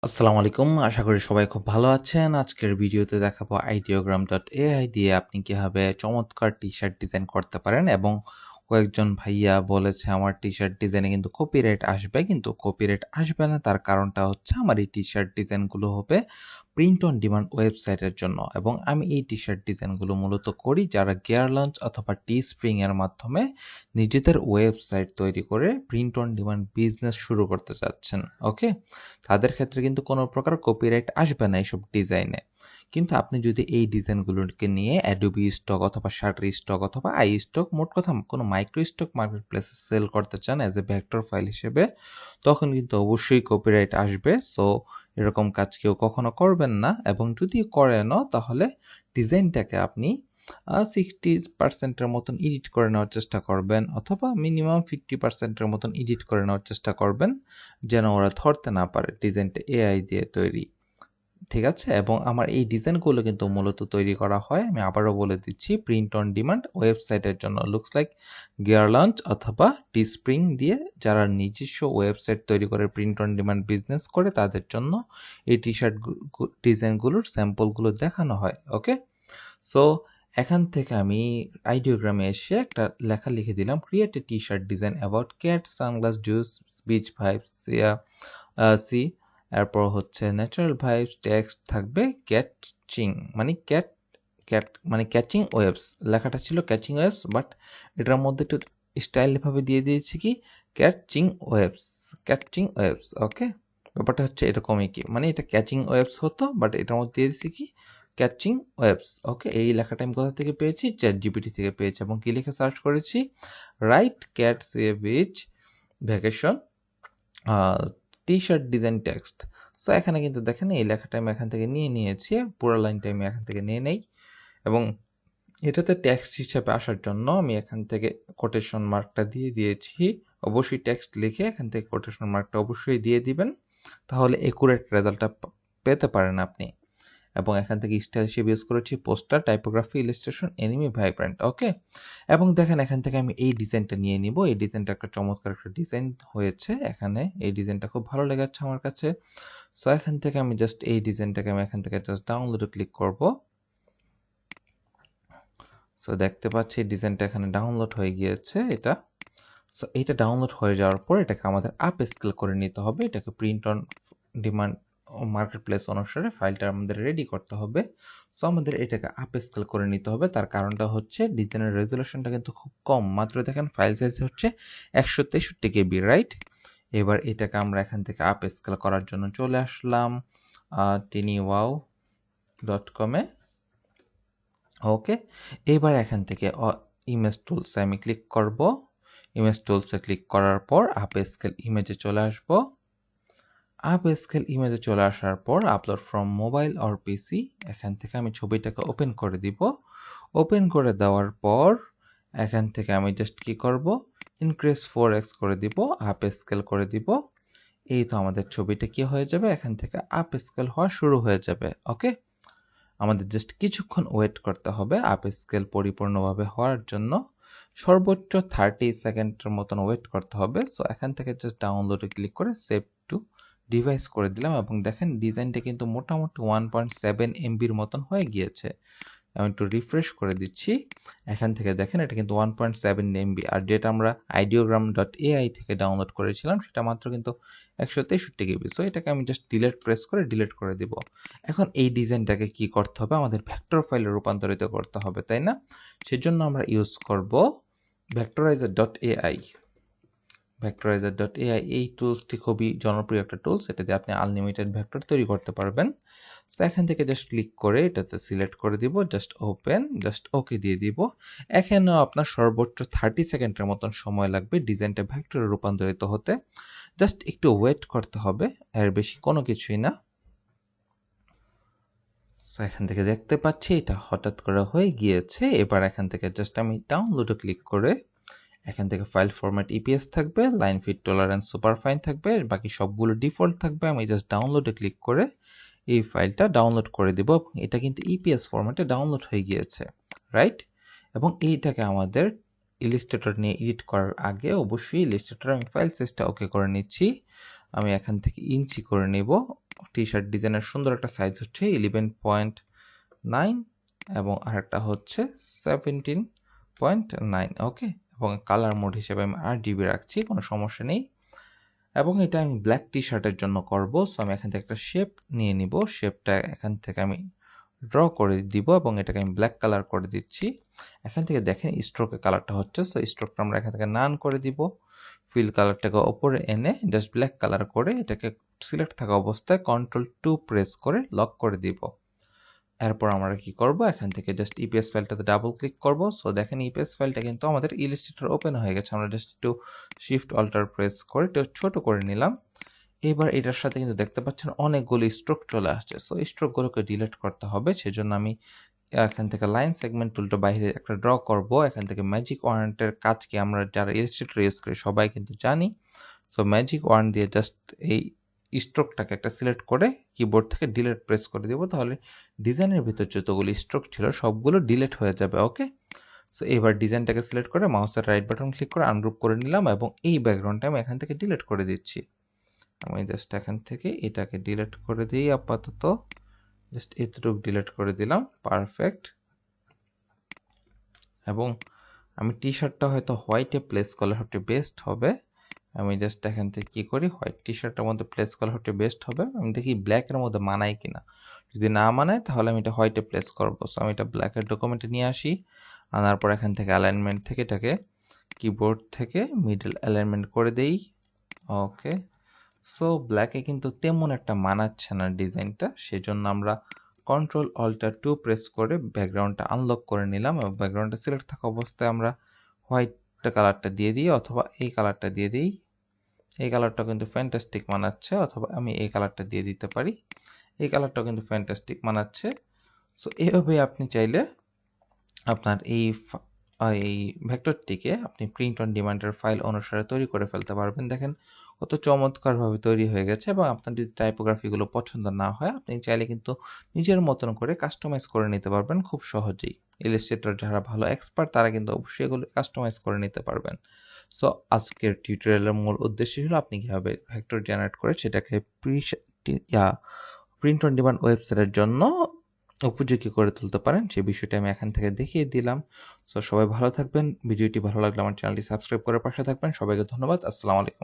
আসসালামু আলাইকুম। আশা করি সবাই খুব ভালো আছেন। আজকের ভিডিওতে দেখাবো ideogram.ai দিয়ে আপনি কিভাবে চমৎকার টি-শার্ট ডিজাইন করতে পারেন এবং কয়েকজন ভাইয়া বলেছে আমার টি-শার্ট ডিজাইনে কিন্তু কপিরাইট আসবে, কিন্তু কপিরাইট আসবে না। তার কারণটা হচ্ছে আমার এই টি-শার্ট ডিজাইনগুলো হবে প্রিন্ট অন ডিমান্ড ওয়েবসাইটের জন্য এবং আমি এই টি-শার্ট ডিজাইনগুলো মূলত করি যারা গিয়ার লঞ্চ অথবা টি স্প্রিং এর মাধ্যমে নিজেদের ওয়েবসাইট তৈরি করে প্রিন্ট অন ডিমান্ড বিজনেস শুরু করতে চাচ্ছেন। ওকে, তাদের ক্ষেত্রে কিন্তু কোনো প্রকার কপিরাইট আসবে না এইসব ডিজাইনে। কিন্তু আপনি যদি এই ডিজাইনগুলোকে নিয়ে অ্যাডোবি স্টক অথবা শাটার স্টক অথবা আই স্টক, মোট কথা কোনো মাইক্রো স্টক মার্কেট প্লেসে সেল করতে চান অ্যাজ এ ভেক্টর ফাইল হিসেবে, তখন কিন্তু অবশ্যই কপিরাইট আসবে। সো এরকম কাজ কেউ কখনো করবেন না, এবং যদি করেনও তাহলে ডিজাইনটাকে আপনি 60% মতন এডিট করে নেওয়ার চেষ্টা করবেন, অথবা মিনিমাম 50% মতন এডিট করে নেওয়ার চেষ্টা করবেন, যেন ওরা ধরতে না পারে ডিজাইনটা এআই দিয়ে তৈরি। ঠিক আছে? এবং আমার এই ডিজাইনগুলো কিন্তু মূলত তৈরি করা হয়, আমি আবারও বলে দিচ্ছি, প্রিন্ট অন ডিমান্ড ওয়েবসাইটের জন্য। লুকস লাইক গিয়ার লঞ্চ অথবা টি স্প্রিং দিয়ে যারা নিজস্ব ওয়েবসাইট তৈরি করে প্রিন্ট অন ডিমান্ড বিজনেস করে তাদের জন্য এই টি শার্ট ডিজাইনগুলোর স্যাম্পলগুলো দেখানো হয়। ওকে, সো এখান থেকে আমি আইডিওগ্রামে এসে একটা লেখা লিখে দিলাম, create a T shirt design about cat sunglass juice beach vibes sea. এরপর হচ্ছে ন্যাচারাল ভাইবস, টেক্সট থাকবে ক্যাচিং, মানে ক্যাট মানে ক্যাচিং ওয়েভস, লেখাটা ছিল ক্যাচিং ওয়েভস, বাট এটার মধ্যে একটু স্টাইলভাবে দিয়ে দিয়েছি কি ক্যাচিং ওয়েভস। ওকে, ব্যাপারটা হচ্ছে এরকমই, কি মানে এটা ক্যাচিং ওয়েভস হতো, বাট এটার মধ্যে দিয়ে দিয়েছি কি ক্যাচিং ওয়েভস। ওকে, এই লেখাটা আমি কোথা থেকে পেয়েছি? চ্যাট জিপিটি থেকে পেয়েছি। এবং কি লিখে সার্চ করেছি? Right cat sea beach vacation টি শার্ট ডিজাইন টেক্সট। সো এখানে কিন্তু দেখেন এই লেখাটা আমি এখান থেকে নিয়ে নিয়েছি, পুরো লাইনটা আমি এখান থেকে নিয়ে নেই, এবং এটাতে টেক্সট হিসেবে আসার জন্য আমি এখান থেকে কোটেশন মার্কটা দিয়ে দিয়েছি। অবশ্যই টেক্সট লিখে এখান থেকে কোটেশন মার্কটা অবশ্যই দিয়ে দিবেন, তাহলে একুরেট রেজাল্টটা পেতে পারেন আপনি। এবং এখান থেকে স্টাইল হিসেবে ইউজ করেছি poster, typography, illustration, anime, vibrant. Okay, এবং দেখেন এখান থেকে আমি এই ডিজাইনটা নিয়ে নিব। এই ডিজাইনটা একটা চমৎকার একটা ডিজাইন হয়েছে এখানে, এই ডিজাইনটা খুব ভালো লেগেছে আমার কাছে। সো এখান থেকে আমি জাস্ট এই ডিজাইনটাকে আমি এখান থেকে জাস্ট ডাউনলোডে ক্লিক করব। সো দেখতে পাচ্ছি ডিজাইনটা এখানে ডাউনলোড হয়ে গিয়েছে এটা। সো এটা ডাউনলোড হয়ে যাওয়ার পর এটাকে আমাদের আপ স্কেল করে নিতে হবে, এটাকে print on demand market place অনুসারে ফাইলটা আমাদের রেডি করতে হবে। সো আমাদের এটাকে আপ স্কেল করে নিতে হবে। তার কারণটা হচ্ছে ডিজাইনের রেজলিউশনটা কিন্তু খুব কম, মাত্র দেখেন ফাইল সাইজ হচ্ছে 163 কেবি, রাইট? এবার এটাকে আমরা এখান থেকে আপ স্কেল করার জন্য চলে আসলাম tinywow.com-এ। ওকে, এবার এখান থেকে ইমেজ টুলসে আমি ক্লিক করব। ইমেজ টুলসে ক্লিক করার পর আপ স্কেল ইমেজে চলে আসব। আপ স্কেল ইমেজে চলে আসার পর আপলোড ফ্রম মোবাইল অর পিসি, এখান থেকে আমি ছবিটাকে ওপেন করে দিব। ওপেন করে দেওয়ার পর এখান থেকে আমি জাস্ট কি করব, ইনক্রিজ 4x করে দিব, আপ স্কেল করে দিব। এই তো আমাদের ছবিটা কি হয়ে যাবে, এখান থেকে আপ স্কেল হওয়া শুরু হয়ে যাবে। ওকে, আমাদের জাস্ট কিছুক্ষণ ওয়েট করতে হবে আপ স্কেল পরিপূর্ণভাবে হওয়ার জন্য, সর্বোচ্চ 30 সেকেন্ডের মতন ওয়েট করতে হবে। সো এখান থেকে জাস্ট ডাউনলোডে ক্লিক করে সেভ টু ডিভাইস করে দিলাম, এবং দেখেন ডিজাইনটা কিন্তু মোটামুটি 1.7 MBর মতন হয়ে গিয়েছে। আমি একটু রিফ্রেশ করে দিচ্ছি, এখান থেকে দেখেন এটা কিন্তু 1.7 MB, আর যেটা আমরা ideogram.ai থেকে ডাউনলোড করেছিলাম সেটা মাত্র কিন্তু 163 কেবি। সো এটাকে আমি জাস্ট প্রেস করে ডিলিট করে দিব। এখন এই ডিজাইনটাকে কি করতে হবে, আমাদের ভেক্টর ফাইলে রূপান্তরিত করতে হবে, তাই না? সেজন্য আমরা ইউজ করব vectorizer.ai। vectorizer.ai এই টুলসটি খুবই জনপ্রিয় একটা টুলস, এটা দিয়ে আপনি আনলিমিটেড ভেক্টর তৈরি করতে পারবেন। সো এখান থেকে জাস্ট ক্লিক করে এটাতে সিলেক্ট করে দিব, জাস্ট ওপেন, জাস্ট ওকে দিয়ে দিব। এখানেও আপনার সর্বোচ্চ 30 সেকেন্ডের মতন সময় লাগবে ডিজাইনটা ভেক্টরে রূপান্তরিত হতে, জাস্ট একটু ওয়েট করতে হবে, এর বেশি কোনো কিছুই না। সো এখান থেকে দেখতে পাচ্ছি এটা হঠাৎ করে হয়ে গিয়েছে। এবার এখান থেকে জাস্ট আমি ডাউনলোডে ক্লিক করে এখান থেকে ফাইল ফরম্যাট ইপিএস থাকবে, লাইন ফিট টলারেন্স সুপারফাইন থাকবে, বাকি সবগুলো ডিফল্ট থাকবে। আমি জাস্ট ডাউনলোডে ক্লিক করে এই ফাইলটা ডাউনলোড করে দেব। এটা কিন্তু ইপিএস ফরম্যাটে ডাউনলোড হয়ে গিয়েছে, রাইট? এবং এইটাকে আমাদের ইলাস্ট্রেটর নিয়ে এডিট করার আগে অবশ্যই ইলাস্ট্রেটর আমি ফাইল সাইজটা ওকে করে নিচ্ছি। আমি এখান থেকে ইঞ্চি করে নেব, টি শার্ট ডিজাইনের সুন্দর একটা সাইজ হচ্ছে 11.9 এবং আরেকটা হচ্ছে 17.9। ওকে, এবং কালার মোড হিসেবে আমি RGB রাখছি, কোনো সমস্যা নেই। এবং এটা আমি ব্ল্যাক টি শার্টের জন্য করব। সো আমি এখান থেকে একটা শেপ নিয়ে নিব, শেপটা এখান থেকে আমি ড্র করে দিব এবং এটাকে আমি ব্ল্যাক কালার করে দিচ্ছি। এখান থেকে দেখেন স্ট্রোকের কালারটা হচ্ছে, সো স্ট্রোকটা আমরা এখান থেকে নান করে দিব। ফিল কালারটাকে ওপরে এনে জাস্ট ব্ল্যাক কালার করে এটাকে সিলেক্ট থাকা অবস্থায় Ctrl+2 প্রেস করে লক করে দিব। এরপর আমরা কি করব, এখান থেকে জাস্ট ইপিএস ফাইলটাতে ডাবল ক্লিক করব। সো দেখেন ইপিএস ফাইলটা কিন্তু আমাদের ইলাস্ট্রেটর ওপেন হয়ে গেছে। আমরা জাস্ট একটু শিফট অল্টার প্রেস করে একটু ছোট করে নিলাম। এবার এটার সাথে কিন্তু দেখতে পাচ্ছেন অনেকগুলো স্ট্রোক চলে আসছে। সো স্ট্রোকগুলোকে ডিলিট করতে হবে, সেজন্য আমি এখান থেকে লাইন সেগমেন্ট টুলটা বাইরে একটা ড্র করব। এখান থেকে ম্যাজিক ওয়ার্ডের কাজকে আমরা যারা ইলাস্ট্রেটর ইউজ করি সবাই কিন্তু জানি। সো ম্যাজিক ওয়ার্ড দিয়ে জাস্ট এই স্ট্রোকটাকে একটা সিলেক্ট করে কিবোর্ড থেকে ডিলিট প্রেস করে দিব, তাহলে ডিজাইনের ভিতর যতগুলো স্ট্রোক ছিল সবগুলো ডিলিট হয়ে যাবে। ওকে, সো এবার ডিজাইনটাকে সিলেক্ট করে মাউসের রাইট বাটন ক্লিক করে আনগ্রুপ করে নিলাম এবং এই ব্যাকগ্রাউন্ডটা আমি এখান থেকে ডিলিট করে দিচ্ছি। আমি জাস্ট এখান থেকে এটাকে ডিলিট করে দিই, আপাতত জাস্ট এতটুকু ডিলিট করে দিলাম, পারফেক্ট। এবং আমি টি শার্টটা হয়তো হোয়াইটে প্লেস করলে সবচেয়ে বেস্ট হবে। আমি জাস্ট এখান থেকে কী করি, হোয়াইট টি শার্টের মধ্যে প্লেস করলে সবচেয়ে বেস্ট হবে। আমি দেখি ব্ল্যাকের মধ্যে মানায় কিনা, যদি না মানায় তাহলে আমি এটা হোয়াইটে প্লেস করবো। সো আমি এটা ব্ল্যাকের ডকুমেন্টে নিয়ে আসি, আনার পর এখান থেকে অ্যালাইনমেন্ট থেকে এটাকে কিবোর্ড থেকে মিডল অ্যালাইনমেন্ট করে দেই। ওকে, সো ব্ল্যাকে কিন্তু তেমন একটা মানাচ্ছে না ডিজাইনটা, সেজন্য আমরা Ctrl+Alt+2 প্রেস করে ব্যাকগ্রাউন্ডটা আনলক করে নিলাম এবং ব্যাকগ্রাউন্ডটা সিলেক্ট থাকা অবস্থায় আমরা হোয়াইট কালারটা দিয়ে দিই অথবা এই কালারটা দিয়ে দিই। এই কালারটা কিন্তু ফ্যান্টাস্টিক মানাচ্ছে, অথবা আমি এই কালারটা দিয়ে দিতে পারি। এই কালারটাও কিন্তু ফ্যান্টাস্টিক মানাচ্ছে। সো এভাবে আপনি চাইলে আপনার এই ভেক্টরটিকে আপনি প্রিন্ট অন ডিমান্ডের ফাইল অনুসারে তৈরি করে ফেলতে পারবেন। দেখেন কত চমৎকারভাবে তৈরি হয়ে গেছে। এবং আপনার যদি টাইপোগ্রাফিগুলো পছন্দ না হয়, আপনি চাইলে কিন্তু নিজের মতন করে কাস্টমাইজ করে নিতে পারবেন খুব সহজেই। ইলাস্ট্রেটর যারা ভালো এক্সপার্ট তারা কিন্তু অবশ্যই এগুলো কাস্টমাইজ করে নিতে পারবেন। সো আজকের টিউটোরিয়ালের মূল উদ্দেশ্য হলো আপনি কীভাবে ভেক্টর জেনারেট করে সেটাকে প্রিন্ট অন ডিমান্ড ওয়েবসাইটের জন্য উপযোগী করে তুলতে পারেন, সেই বিষয়টা আমি এখান থেকে দেখিয়ে দিলাম। সো সবাই ভালো থাকবেন। ভিডিওটি ভালো লাগলে আমার চ্যানেলটি সাবস্ক্রাইব করে পাশে থাকবেন। সবাইকে ধন্যবাদ। আসসালামু আলাইকুম।